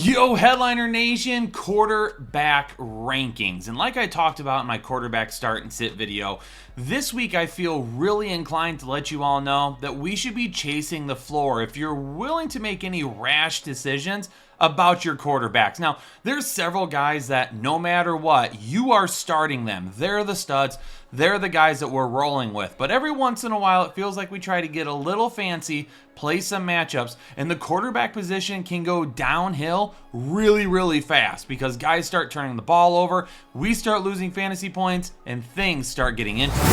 Yo, Headliner Nation, quarterback rankings. And like I talked about in my quarterback start and sit video, this week I feel really inclined to let you all know that we should be chasing the floor if you're willing to make any rash decisions about your quarterbacks. Now, there's several guys that no matter what, you are starting them. They're the studs. They're the guys that we're rolling with. But every once in a while, it feels like we try to get a little fancy, play some matchups, and the quarterback position can go downhill really fast because guys start turning the ball over, we start losing fantasy points, and things start getting interesting.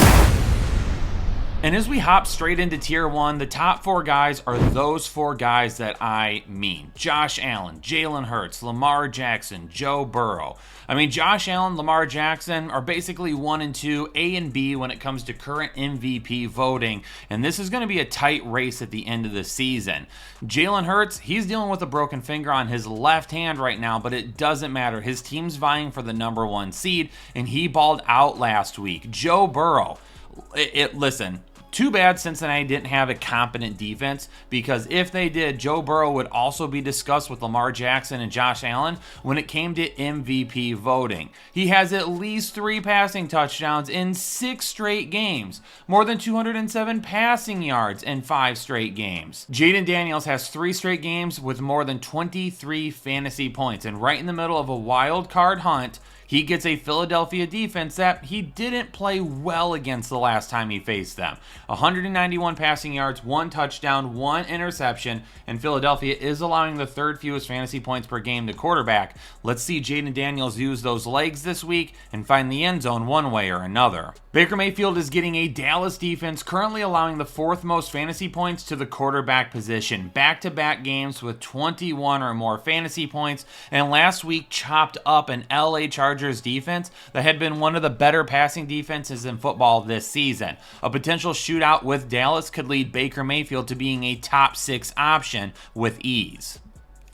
And as we hop straight into tier one, the top four guys are those four guys that I mean. Josh Allen, Jalen Hurts, Lamar Jackson, Joe Burrow. I mean, Josh Allen, Lamar Jackson are basically 1 and 2, A and B when it comes to current MVP voting. And this is going to be a tight race at the end of the season. Jalen Hurts, he's dealing with a broken finger on his left hand right now, but it doesn't matter. His team's vying for the number 1 seed, and he balled out last week. Joe Burrow, listen. Too bad Cincinnati didn't have a competent defense, because if they did, Joe Burrow would also be discussed with Lamar Jackson and Josh Allen when it came to MVP voting. He has at least 3 passing touchdowns in 6 straight games, more than 207 passing yards in 5 straight games. Jaden Daniels has 3 straight games with more than 23 fantasy points, and right in the middle of a wild card hunt, he gets a Philadelphia defense that he didn't play well against the last time he faced them. 191 passing yards, 1 touchdown, 1 interception, and Philadelphia is allowing the 3rd fewest fantasy points per game to quarterback. Let's see Jaden Daniels use those legs this week and find the end zone one way or another. Baker Mayfield is getting a Dallas defense currently allowing the 4th most fantasy points to the quarterback position. Back-to-back games with 21 or more fantasy points, and last week chopped up an LA Chargers defense that had been one of the better passing defenses in football this season. A potential shootout with Dallas could lead Baker Mayfield to being a top 6 option with ease.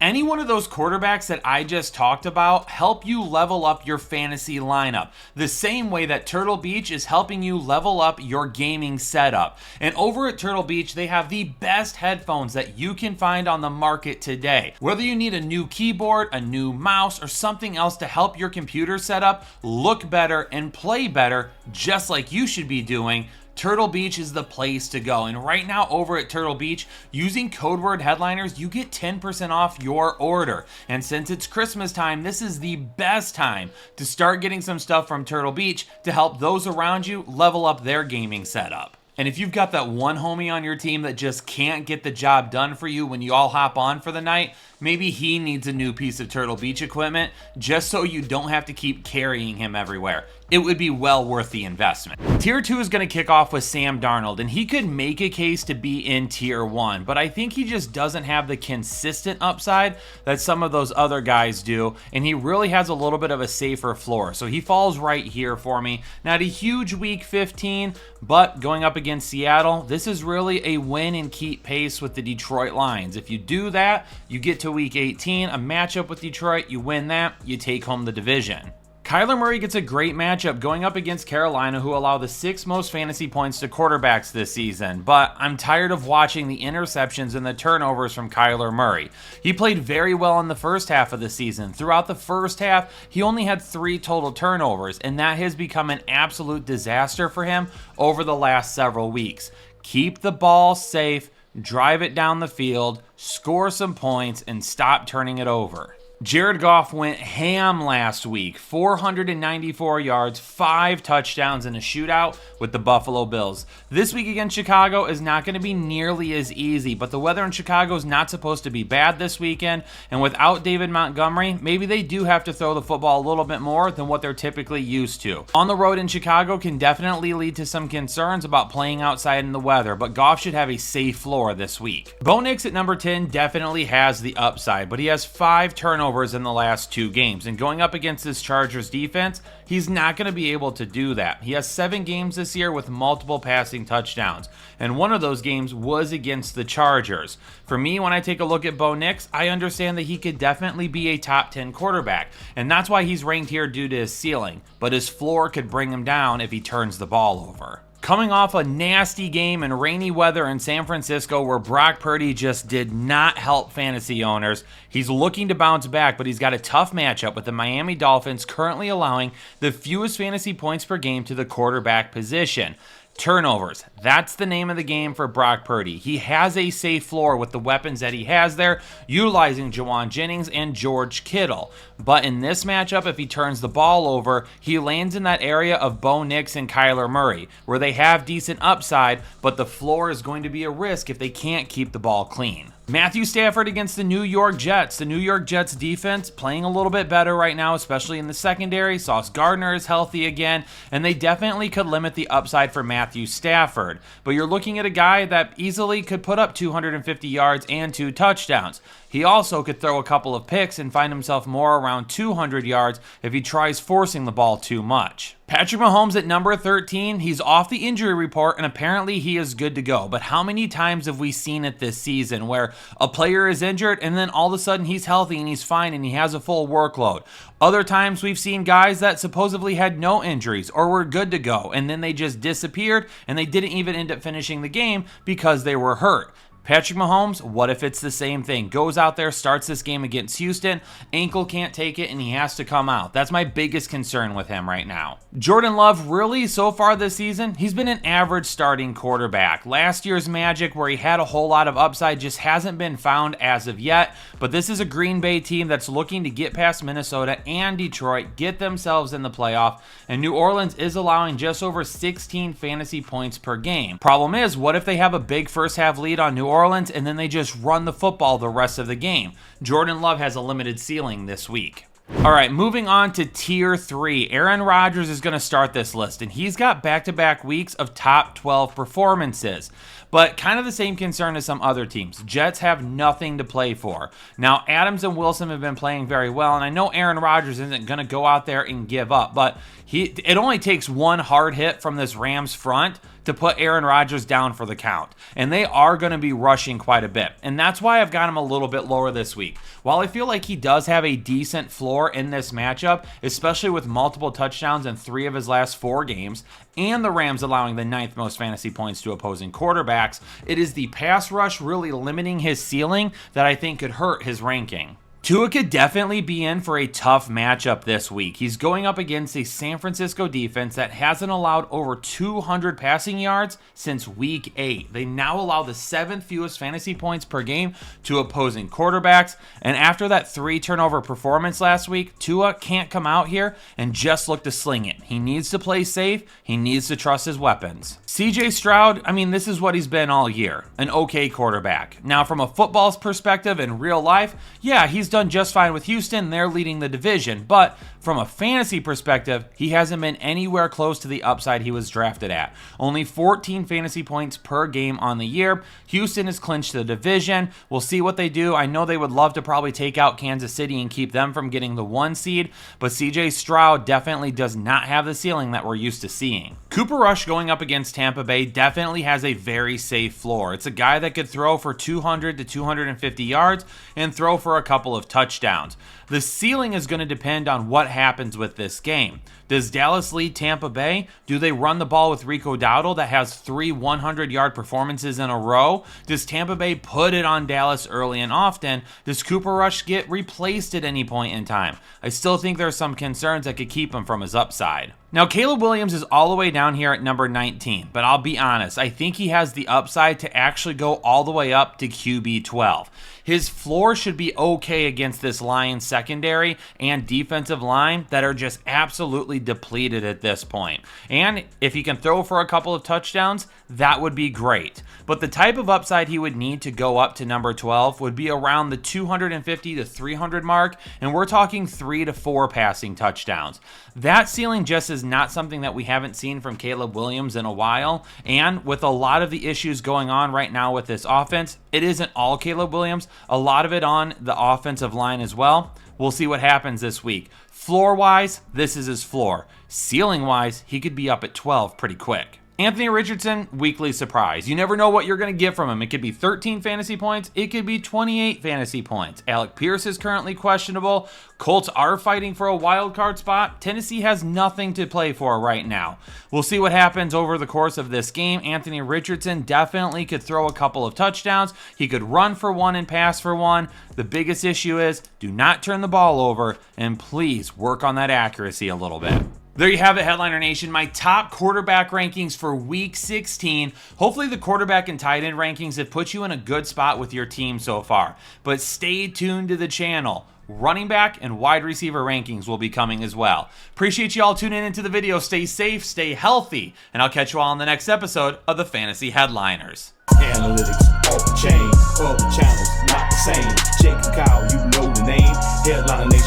Any one of those quarterbacks that I just talked about help you level up your fantasy lineup, the same way that Turtle Beach is helping you level up your gaming setup. And over at Turtle Beach, they have the best headphones that you can find on the market today. Whether you need a new keyboard, a new mouse, or something else to help your computer setup look better and play better, just like you should be doing, Turtle Beach is the place to go. And right now over at Turtle Beach, using code word headliners, you get 10% off your order. And since it's Christmas time, this is the best time to start getting some stuff from Turtle Beach to help those around you level up their gaming setup. And if you've got that one homie on your team that just can't get the job done for you when you all hop on for the night, maybe he needs a new piece of Turtle Beach equipment just so you don't have to keep carrying him everywhere. It would be well worth the investment. Tier 2 is going to kick off with Sam Darnold, and he could make a case to be in Tier 1, but I think he just doesn't have the consistent upside that some of those other guys do, and he really has a little bit of a safer floor. So he falls right here for me. Not a huge week 15, but going up against Seattle, this is really a win and keep pace with the Detroit Lions. If you do that, you get to week 18, a matchup with Detroit, you win that, you take home the division. Kyler Murray gets a great matchup going up against Carolina, who allow the 6th most fantasy points to quarterbacks this season, but I'm tired of watching the interceptions and the turnovers from Kyler Murray. He played very well in the first half of the season. Throughout the first half, he only had 3 total turnovers, and that has become an absolute disaster for him over the last several weeks. Keep the ball safe, drive it down the field, score some points, and stop turning it over. Jared Goff went ham last week, 494 yards, 5 touchdowns in a shootout with the Buffalo Bills. This week against Chicago is not going to be nearly as easy, but the weather in Chicago is not supposed to be bad this weekend, and without David Montgomery, maybe they do have to throw the football a little bit more than what they're typically used to. On the road in Chicago can definitely lead to some concerns about playing outside in the weather, but Goff should have a safe floor this week. Bo Nix at number 10 definitely has the upside, but he has 5 turnovers in the last 2 games, and going up against this Chargers defense, he's not going to be able to do that. He has 7 games this year with multiple passing touchdowns, and one of those games was against the Chargers. For me, when I take a look at Bo Nix, I understand that he could definitely be a top 10 quarterback, and that's why he's ranked here due to his ceiling, but his floor could bring him down if he turns the ball over. Coming off a nasty game in rainy weather in San Francisco where Brock Purdy just did not help fantasy owners, he's looking to bounce back, but he's got a tough matchup with the Miami Dolphins currently allowing the fewest fantasy points per game to the quarterback position. Turnovers. That's the name of the game for Brock Purdy. He has a safe floor with the weapons that he has there, utilizing Jawan Jennings and George Kittle. But in this matchup, if he turns the ball over, he lands in that area of Bo Nix and Kyler Murray, where they have decent upside, but the floor is going to be a risk if they can't keep the ball clean. Matthew Stafford against the New York Jets. The New York Jets defense playing a little bit better right now, especially in the secondary. Sauce Gardner is healthy again, and they definitely could limit the upside for Matthew Stafford. But you're looking at a guy that easily could put up 250 yards and 2 touchdowns. He also could throw a couple of picks and find himself more around 200 yards if he tries forcing the ball too much. Patrick Mahomes at number 13, he's off the injury report and apparently he is good to go. But how many times have we seen it this season where a player is injured and then all of a sudden he's healthy and he's fine and he has a full workload? Other times we've seen guys that supposedly had no injuries or were good to go and then they just disappeared and they didn't even end up finishing the game because they were hurt. Patrick Mahomes, what if it's the same thing? Goes out there, starts this game against Houston, ankle can't take it, and he has to come out. That's my biggest concern with him right now. Jordan Love, really, so far this season, he's been an average starting quarterback. Last year's magic, where he had a whole lot of upside, just hasn't been found as of yet, but this is a Green Bay team that's looking to get past Minnesota and Detroit, get themselves in the playoff, and New Orleans is allowing just over 16 fantasy points per game. Problem is, what if they have a big first half lead on New Orleans and then they just run the football the rest of the game? Jordan Love has a limited ceiling this week. All right, moving on to tier 3. Aaron Rodgers is going to start this list, and he's got back-to-back weeks of top 12 performances. But kind of the same concern as some other teams. Jets have nothing to play for. Now, Adams and Wilson have been playing very well, and I know Aaron Rodgers isn't going to go out there and give up, but it only takes one hard hit from this Rams front to put Aaron Rodgers down for the count. And they are going to be rushing quite a bit. And that's why I've got him a little bit lower this week. While I feel like he does have a decent floor in this matchup, especially with multiple touchdowns in 3 of his last 4 games, and the Rams allowing the 9th most fantasy points to opposing quarterbacks, it is the pass rush really limiting his ceiling that I think could hurt his ranking. Tua could definitely be in for a tough matchup this week. He's going up against a San Francisco defense that hasn't allowed over 200 passing yards since week 8. They now allow the 7th fewest fantasy points per game to opposing quarterbacks. And after that 3 turnover performance last week, Tua can't come out here and just look to sling it. He needs to play safe. He needs to trust his weapons. CJ Stroud, I mean, this is what he's been all year. An okay quarterback. Now, from a football's perspective in real life, yeah, he's done just fine with Houston. They're leading the division. But from a fantasy perspective, he hasn't been anywhere close to the upside he was drafted at. Only 14 fantasy points per game on the year. Houston has clinched the division. We'll see what they do. I know they would love to probably take out Kansas City and keep them from getting the 1 seed, but CJ Stroud definitely does not have the ceiling that we're used to seeing. Cooper Rush going up against Tampa Bay definitely has a very safe floor. It's a guy that could throw for 200 to 250 yards and throw for a couple of touchdowns. The ceiling is going to depend on what happens with this game. Does Dallas lead Tampa Bay? Do they run the ball with Rico Dowdle that has 3 100-yard performances in a row? Does Tampa Bay put it on Dallas early and often? Does Cooper Rush get replaced at any point in time? I still think there are some concerns that could keep him from his upside. Now, Caleb Williams is all the way down here at number 19, but I'll be honest, I think he has the upside to actually go all the way up to QB 12. His floor should be okay against this Lions secondary and defensive line that are just absolutely depleted at this point. And if he can throw for a couple of touchdowns, that would be great. But the type of upside he would need to go up to number 12 would be around the 250 to 300 mark, and we're talking 3 to 4 passing touchdowns. That ceiling just is not something that we haven't seen from Caleb Williams in a while, and with a lot of the issues going on right now with this offense, it isn't all Caleb Williams, a lot of it on the offensive line as well. We'll see what happens this week. Floor-wise, this is his floor. Ceiling-wise, he could be up at 12 pretty quick. Anthony Richardson, weekly surprise. You never know what you're going to get from him. It could be 13 fantasy points. It could be 28 fantasy points. Alec Pierce is currently questionable. Colts are fighting for a wild card spot. Tennessee has nothing to play for right now. We'll see what happens over the course of this game. Anthony Richardson definitely could throw a couple of touchdowns. He could run for one and pass for one. The biggest issue is do not turn the ball over, and please work on that accuracy a little bit. There you have it, Headliner Nation, my top quarterback rankings for Week 16. Hopefully the quarterback and tight end rankings have put you in a good spot with your team so far. But stay tuned to the channel. Running back and wide receiver rankings will be coming as well. Appreciate you all tuning into the video. Stay safe, stay healthy, and I'll catch you all in the next episode of the Fantasy Headliners. Analytics off the chain, other channels not the same. Jake and Kyle, you know the name. Headliner Nation.